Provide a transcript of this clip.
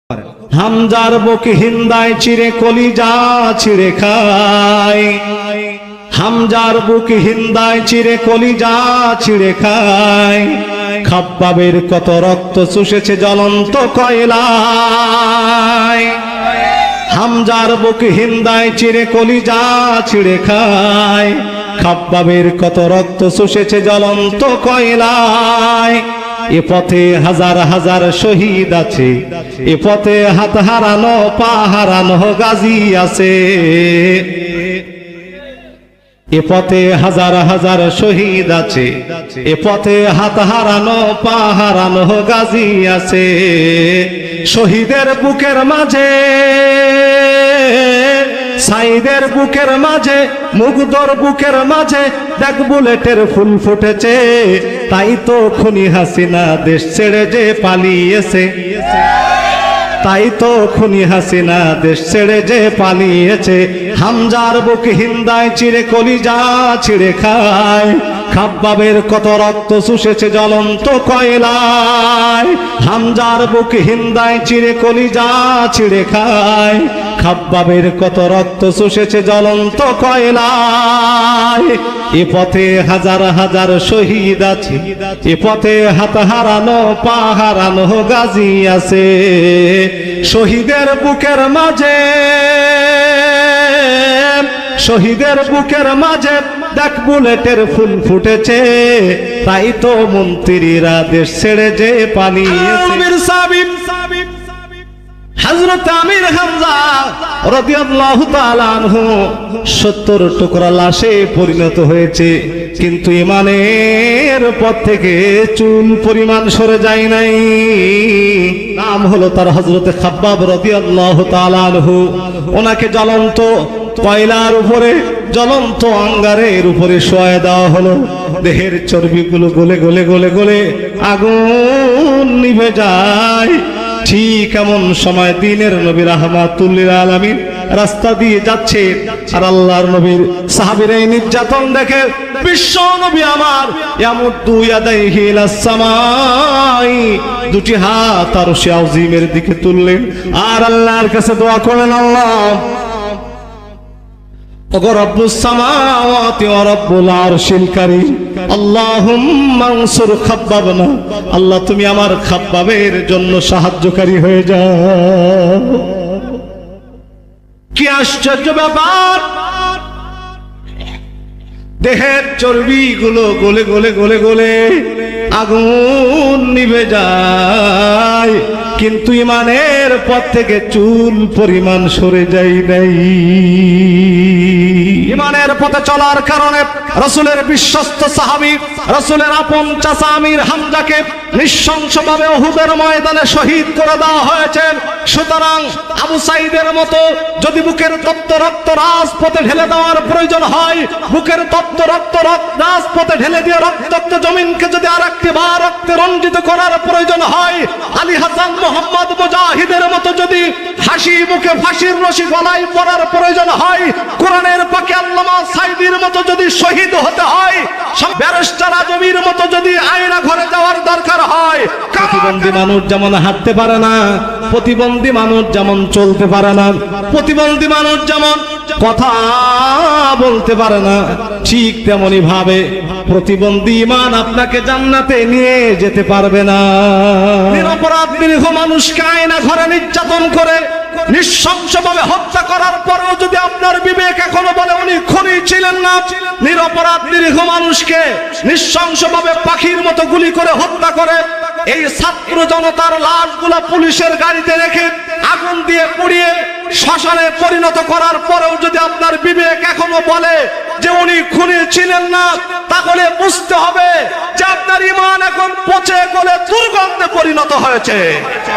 হামজার বুক হিন্দায় চিরে কলিজা ছিঁড়ে খায়, হামজার বুক হিন্দায় চিরে কলিজা ছিঁড়ে খায়। খাব্বাবের কত রক্ত চুষেছে জ্বলন্ত কয়লায়, হামজার বুক হিন্দায় চিরে কলিজা ছিঁড়ে খায়। খাব্বাবের কত রক্ত চুষেছে জ্বলন্ত কয়লায়। এ পথে হাজার হাজার শহীদ আছে, এ পথে হাত হারানো পা হারানো গাজী আছে। এ পথে হাজার হাজার শহীদ আছে, এ পথে হাত হারানো পা হারানো গাজী আছে। শহীদের বুকের মাঝে, সাইদের বুকের মাঝে, মুগ্ধর বুকের মাঝে দেখ বুলেটের ফুল ফুটেছে। তাই তো খুনি হাসিনা দেশ ছেড়ে যে পালিয়েছে, তাই তো খুনি হাসিনা দেশ ছেড়ে যে পালিয়েছে। হামজার বুক হিন্দায় চিরে কলিজা ছিঁড়ে খায়। খাব্বাবের কত রক্ত চুষেছে জ্বলন্ত কয়লায়। হামজার বুক হিন্দায় চিরে কলিজা ছিঁড়ে খায়। খাব্বাবের কত রক্ত চুষেছে জ্বলন্ত কয়লায়। এ পথে হাজার হাজার শহীদ আছে, এ পথে হাত হারানো পা হারানো গাজী আছে। শহীদের বুকের মাঝে, শহীদের বুকের মাঝে দেখ বুলেটের ফুল ফুটেছে। তাই তো মন্ত্রীরা দেশ ছেড়ে যে পালিয়েছে। হযরত আমির হামজা রাদিয়াল্লাহু তাআলা আনহু 70 টুকরা লাশে পরিণত হয়েছে, কিন্তু ঈমানের পথ থেকে চুল পরিমাণ সরে যায় নাই। নাম হলো তার হযরত খাব্বাব রাদিয়াল্লাহু তাআলা আনহু। ওনাকে জ্বলন্ত কয়লার উপরে, জ্বলন্ত আঙ্গারের উপরে শোয়া দেওয়া হলো। দেহের চর্বিগুলো গলে গলে গলে গলে আগুন নিভে যায়। ঠিক এমন সময় দিনের নবী রাহমাতুল লিল আলামিন রাস্তা দিয়ে যাচ্ছে, আর আল্লাহর নবীর সাহাবীরা এই নির্যাতন দেখে বিশ্ব নবী আমার ইয়ামুদ্দু ইয়াদাইহি ইলাস সামাই, দুটি হাত আরশে আযীমের দিকে তুললেন আর আল্লাহর কাছে দোয়া করেন, আল্লাহ ওগো রব্বুস সামাওয়াতি ওয়া রব্বুল আরশিল কারীম, আল্লাহুম্মা আনসুর খাব্বাবনা, আল্লাহ তুমি আমার খাব্বাবের জন্য সাহায্যকারী হয়ে যাও। কি আশ্চর্য ব্যাপার! দেহের চর্বিগুলো গলে গলে গলে গলে আগুন নিভে যায়, কিন্তু ঈমানের পথ থেকে চুল পরিমাণ সরে যায় নাই। ঈমানের পথে চলার কারণে রাসূলের বিশ্বস্ত সাহাবী, রাসূলের আপন চাচা আমির হামজাকে নৃশংসভাবে উহুদের ময়দানে শহীদ করে দেওয়া হয়েছে। সুতরাং আবু সাঈদের মতো যদি বুকের তপ্ত রক্ত রাজপথে ঢেলে দেওয়ার প্রয়োজন হয়, বুকের তপ্ত রক্ত রাজপথে ঢেলে দিয়ে রক্তাক্ত জমিনকে যদি আরেকটি বার রক্তে রঞ্জিত করার প্রয়োজন হয়, আলী হাসান মোহাম্মদ মুজাহিদের মতো যদি হাসি মুখে ফাঁসির রশি গলায় পড়ার প্রয়োজন হয়, কোরআনের পাকে আল্লামা সাঈদীর মতো যদি শহীদ হতে হয়, ব্যারিস্টার আজমির মতো যদি আয়না ঘরে যাওয়ার দরকার হয়, প্রতিবন্ধী মানুষ যেমন হাঁটতে পারে না, প্রতিবন্ধী মানুষ যেমন চলতে পারে না, প্রতিবন্ধী মানুষ যেমন কথা বলতে পারে না, ঠিক তেমনি ভাবে প্রতিবন্ধী ঈমান আপনাকে জান্নাতে নিয়ে যেতে পারবে না। নিরপরাধ নিরীহ মানুষকে আয়না ঘরে নির্যাতন করে নৃশংসভাবে হত্যা করার পরেও যদি আপনার বিবেক এখনো বলে উনি খুনি ছিলেন না, নিরপরাধ নিরীহ মানুষকে নৃশংসভাবে পাখির মতো গুলি করে হত্যা করে এই ছাত্র জনতার লাশগুলো পুলিশের গাড়িতে রেখে আগুন দিয়ে পুড়িয়ে শ্মশানে পরিণত করার পরেও যদি আপনার বিবেক এখনো বলে যে উনি খুনি ছিলেন না, তাহলে বুঝতে হবে যে আপনার ঈমান এখন পচে গলে দুর্গন্ধে পরিণত হয়েছে।